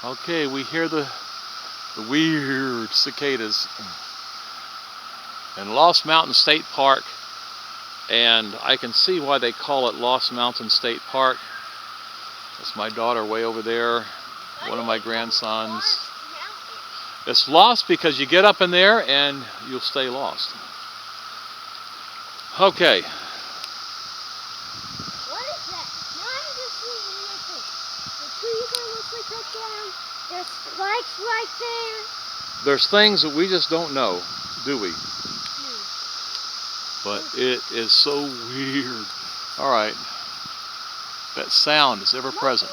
Okay, we hear the weird cicadas in Lost Mountain State Park, and I can see why they call it Lost Mountain State Park. That's my daughter way over there, one of my grandsons. It's lost because you get up in there and you'll stay lost. Okay. What is that? Now I'm just seeing anything. The trees are mostly cut down. There's spikes right there. There's things that we just don't know, do we? But it is so weird. All right. That sound is ever present.